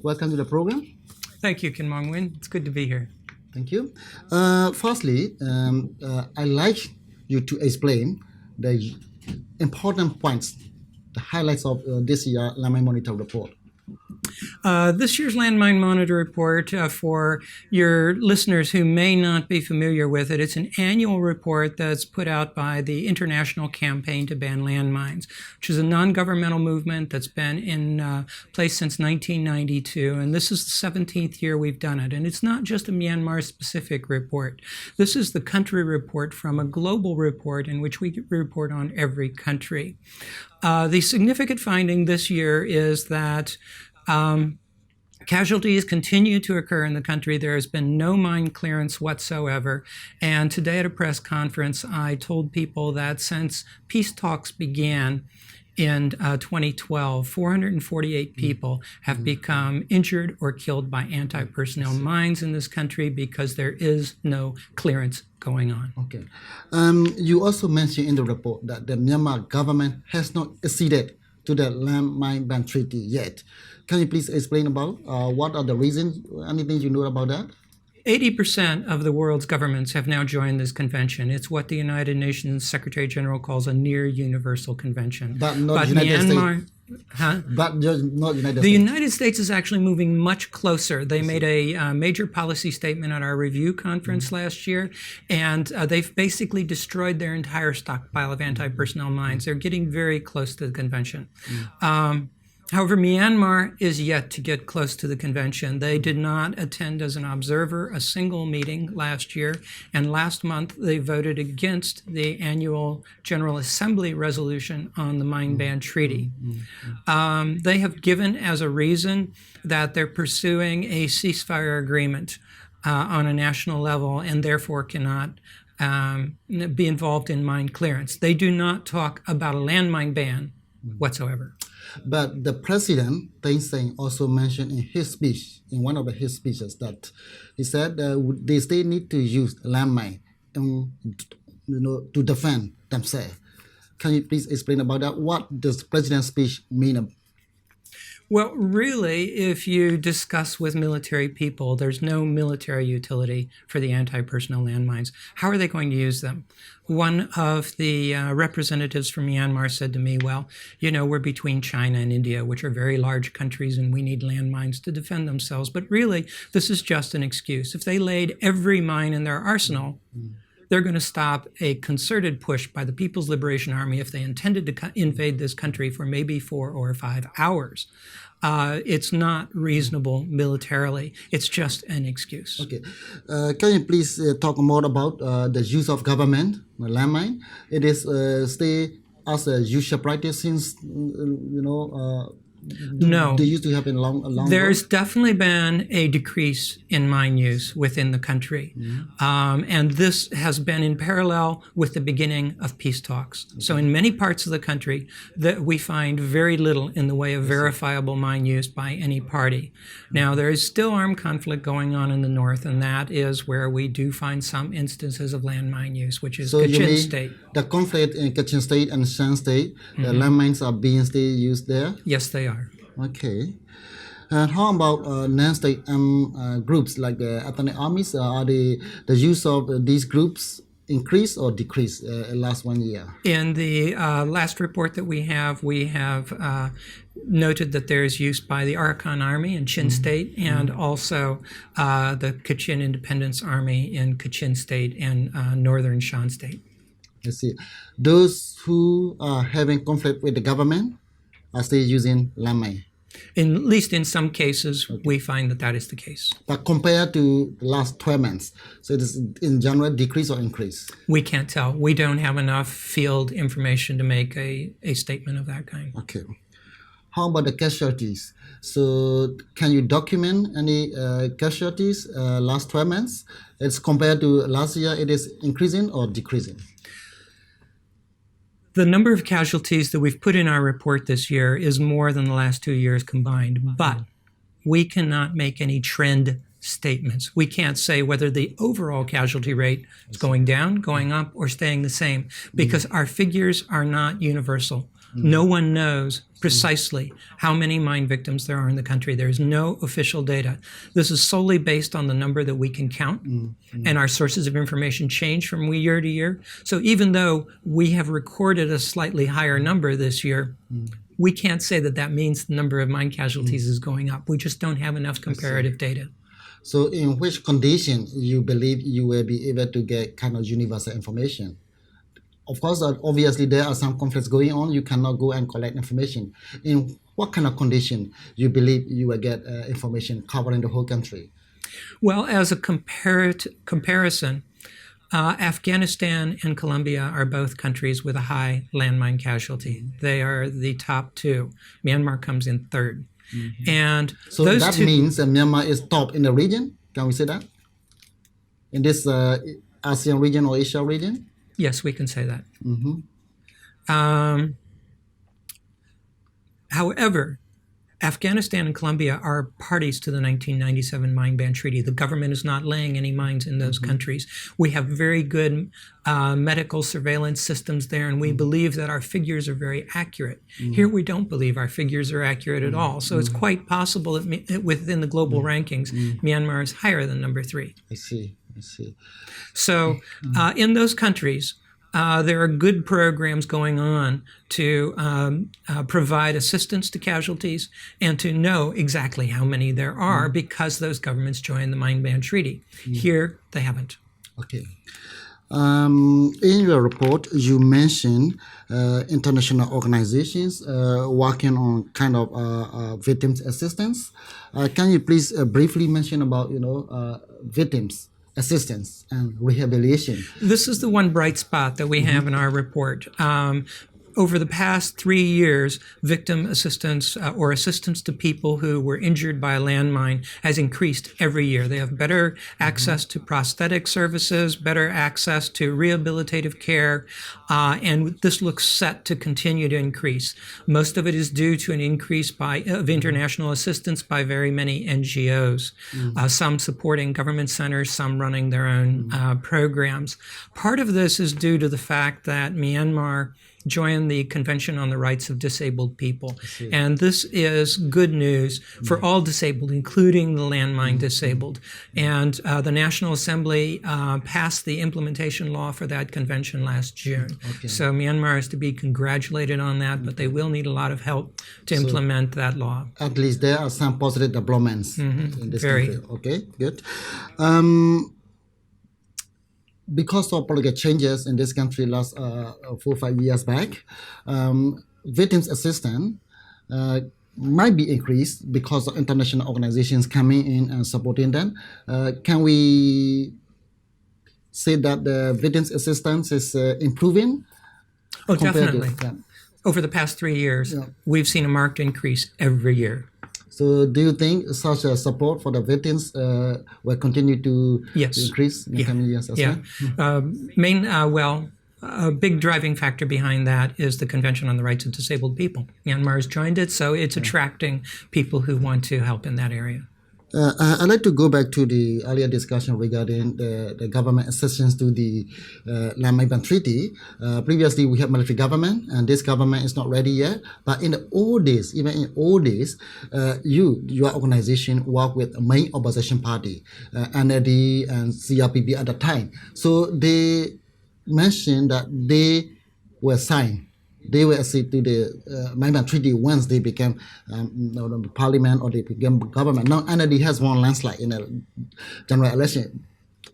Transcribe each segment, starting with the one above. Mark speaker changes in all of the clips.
Speaker 1: welcome to the program.
Speaker 2: Thank you, Kin Mong Win. It's good to be here.
Speaker 1: Thank you. Firstly, I'd like you to explain the important points, the highlights of this year Landmine Monitor Report.
Speaker 2: This year's Landmine Monitor Report, for your listeners who may not be familiar with it, it's an annual report that's put out by the International Campaign to Ban Landmines, which is a non-governmental movement that's been in place since 1992, and this is the 17th year we've done it. And it's not just a Myanmar-specific report. This is the country report from a global report in which we report on every country. The significant finding this year is that casualties continue to occur in the country. There has been no mine clearance whatsoever. And today at a press conference, I told people that since peace talks began in 2012, 448 people have become injured or killed by anti-personnel mines in this country because there is no clearance going on.
Speaker 1: Okay. You also mentioned in the report that the Myanmar government has not acceded to the Landmine ban treaty yet. Can you please explain about what are the reasons, anything you know about that?
Speaker 2: 80% of the world's governments have now joined this convention. It's what the United Nations Secretary General calls a near universal convention.
Speaker 1: But not United States.
Speaker 2: Huh?
Speaker 1: But just not United States.
Speaker 2: The United States is actually moving much closer. They made a major policy statement at our review conference last year, and they've basically destroyed their entire stockpile of anti-personnel mines. They're getting very close to the convention. However, Myanmar is yet to get close to the convention. They did not attend as an observer a single meeting last year, and last month they voted against the annual General Assembly resolution on the mine ban treaty. They have given as a reason that they're pursuing a ceasefire agreement on a national level and therefore cannot be involved in mine clearance. They do not talk about a landmine ban whatsoever.
Speaker 1: But the president, Thein Sein, also mentioned in his speech, in one of his speeches, that he said they still need to use landmine, to defend themselves. Can you please explain about that? What does president's speech mean?
Speaker 2: Well, really, if you discuss with military people, there's no military utility for the anti-personnel landmines. How are they going to use them? One of the representatives from Myanmar said to me, well, we're between China and India, which are very large countries, and we need landmines to defend themselves. But really, this is just an excuse. If they laid every mine in their arsenal, they're going to stop a concerted push by the People's Liberation Army if they intended to invade this country for maybe 4 or 5 hours. It's not reasonable militarily. It's just an excuse.
Speaker 1: Okay. Can you please talk more about the use of government, landmine? It is still as a usual practice since,
Speaker 2: No.
Speaker 1: They used to have in long
Speaker 2: There's definitely been a decrease in mine use within the country. And this has been in parallel with the beginning of peace talks. So in many parts of the country, that we find very little in the way of verifiable mine use by any party. Now, there is still armed conflict going on in the north, and that is where we do find some instances of landmine use, which is Kachin State.
Speaker 1: The conflict in Kachin State and Shan State, the landmines are being still used there?
Speaker 2: Yes, they are.
Speaker 1: Okay. And how about non-state groups like the ethnic armies? Are the use of these groups increase or decrease last 1 year?
Speaker 2: In the last report that we have noted that there is use by the Arakan Army in Chin State and also the Kachin Independence Army in Kachin State and northern Shan State.
Speaker 1: I see. Those who are having conflict with the government are still using landmine.
Speaker 2: At least in some cases, we find that is the case.
Speaker 1: But compared to the last 12 months, so it is in general decrease or increase?
Speaker 2: We can't tell. We don't have enough field information to make a statement of that kind.
Speaker 1: Okay. How about the casualties? So can you document any casualties last 12 months? It's compared to last year, it is increasing or decreasing?
Speaker 2: The number of casualties that we've put in our report this year is more than the last 2 years combined, but we cannot make any trend statements. We can't say whether the overall casualty rate is going down, going up, or staying the same, because our figures are not universal. No one knows precisely how many mine victims there are in the country. There's no official data. This is solely based on the number that we can count, and our sources of information change from year to year. So even though we have recorded a slightly higher number this year, we can't say that that means the number of mine casualties is going up. We just don't have enough comparative data.
Speaker 1: So in which condition you believe you will be able to get kind of universal information? Of course, obviously there are some conflicts going on. You cannot go and collect information. In what kind of condition you believe you will get information covering the whole country?
Speaker 2: Well, as a comparison, Afghanistan and Colombia are both countries with a high landmine casualty. They are the top two. Myanmar comes in third. And
Speaker 1: so
Speaker 2: those
Speaker 1: that means Myanmar is top in the region? Can we say that? In this ASEAN region or Asia region?
Speaker 2: Yes, we can say that. However, Afghanistan and Colombia are parties to the 1997 Mine Ban Treaty. The government is not laying any mines in those countries. We have very good medical surveillance systems there, and we believe that our figures are very accurate. Here we don't believe our figures are accurate at all. So it's quite possible that within the global rankings, Myanmar is higher than number 3.
Speaker 1: I see.
Speaker 2: So in those countries, there are good programs going on to provide assistance to casualties and to know exactly how many there are because those governments joined the Mine Ban Treaty. Here, they haven't.
Speaker 1: Okay. In your report, you mentioned international organizations working on kind of victims assistance. Can you please briefly mention about victims assistance and rehabilitation?
Speaker 2: This is the one bright spot that we have in our report. Over the past 3 years, victim assistance or assistance to people who were injured by a landmine has increased every year. They have better access to prosthetic services, better access to rehabilitative care, and this looks set to continue to increase. Most of it is due to an increase of international assistance by very many NGOs, some supporting government centers, some running their own programs. Part of this is due to the fact that Myanmar joined the Convention on the Rights of Disabled People. And this is good news for all disabled, including the landmine disabled. And the National Assembly passed the implementation law for that convention last June. So Myanmar is to be congratulated on that, but they will need a lot of help to implement that law.
Speaker 1: At least there are some positive developments in this country. Okay, good. Because of political changes in this country last 4 or 5 years back, victims assistance might be increased because of international organizations coming in and supporting them. Can we say that the victims assistance is improving?
Speaker 2: Oh, definitely. Over the past 3 years, we've seen a marked increase every year.
Speaker 1: So do you think such a support for the victims will continue to increase in the coming years as
Speaker 2: well? A big driving factor behind that is the Convention on the Rights of Disabled People. Myanmar has joined it, so it's attracting people who want to help in that area.
Speaker 1: I'd like to go back to the earlier discussion regarding the government assistance to the Landmine Ban Treaty. Previously, we had military government, and this government is not ready yet. But in the old days, even in old days, your organization worked with a main opposition party, NLD and CRPP at the time. So they mentioned that they were signed. They will accede to the Mine Ban Treaty once they became the parliament or they became government. Now NLD has won landslide in a general election.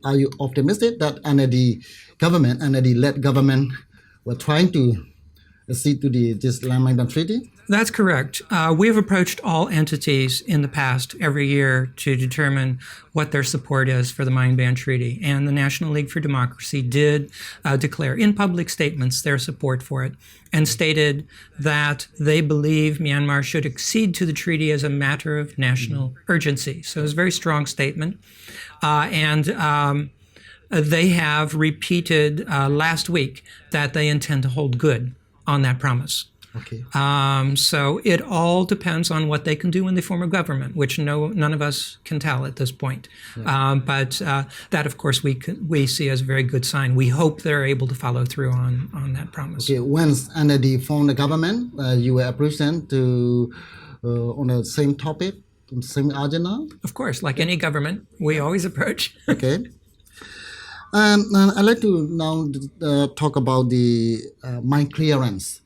Speaker 1: Are you optimistic that NLD-led government were trying to accede to this Mine Ban Treaty?
Speaker 2: That's correct. We have approached all entities in the past every year to determine what their support is for the Mine Ban Treaty. And the National League for Democracy did declare in public statements their support for it and stated that they believe Myanmar should accede to the treaty as a matter of national urgency. So it was a very strong statement. They have repeated last week that they intend to hold good on that promise.
Speaker 1: Okay.
Speaker 2: So it all depends on what they can do when they form a government, which none of us can tell at this point. But that, of course, we see as a very good sign. We hope they're able to follow through on that promise.
Speaker 1: Okay. Once under the form the government, you will present to on the same topic, same agenda.
Speaker 2: Of course, like any government, we always approach.
Speaker 1: Okay. I'd like to now talk about the mine clearance.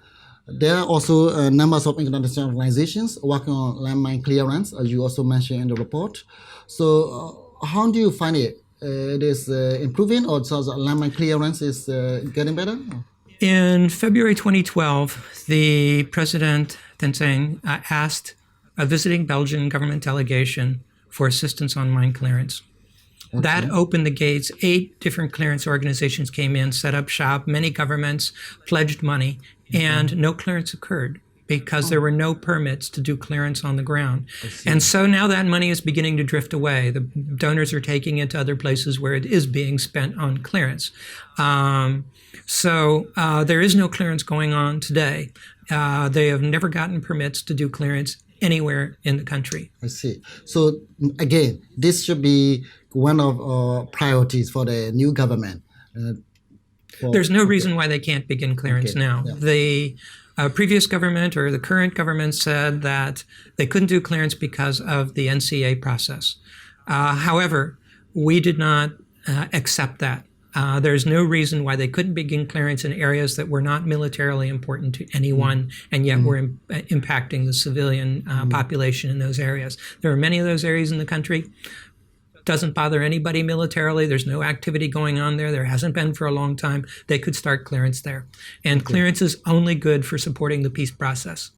Speaker 1: There are also numbers of international organizations working on landmine clearance, as you also mentioned in the report. So, how do you find it? It is improving, or so the landmine clearance is getting better?
Speaker 2: In February 2012, the President Thein asked a visiting Belgian government delegation for assistance on mine clearance. Okay. That opened the gates. 8 different clearance organizations came in, set up shop. Many governments pledged money, and no clearance occurred because there were no permits to do clearance on the ground. And so now that money is beginning to drift away. The donors are taking it to other places where it is being spent on clearance. So there is no clearance going on today. They have never gotten permits to do clearance anywhere in the country.
Speaker 1: I see. So again, this should be one of priorities for the new government.
Speaker 2: There's no reason why they can't begin clearance now. Yeah. The previous government or the current government said that they couldn't do clearance because of the NCA process. However, we did not accept that. There's no reason why they couldn't begin clearance in areas that were not militarily important to anyone, and yet were impacting the civilian population in those areas. There are many of those areas in the country. Doesn't bother anybody militarily. There's no activity going on there. There hasn't been for a long time. They could start clearance there. And clearance is only good for supporting the peace process.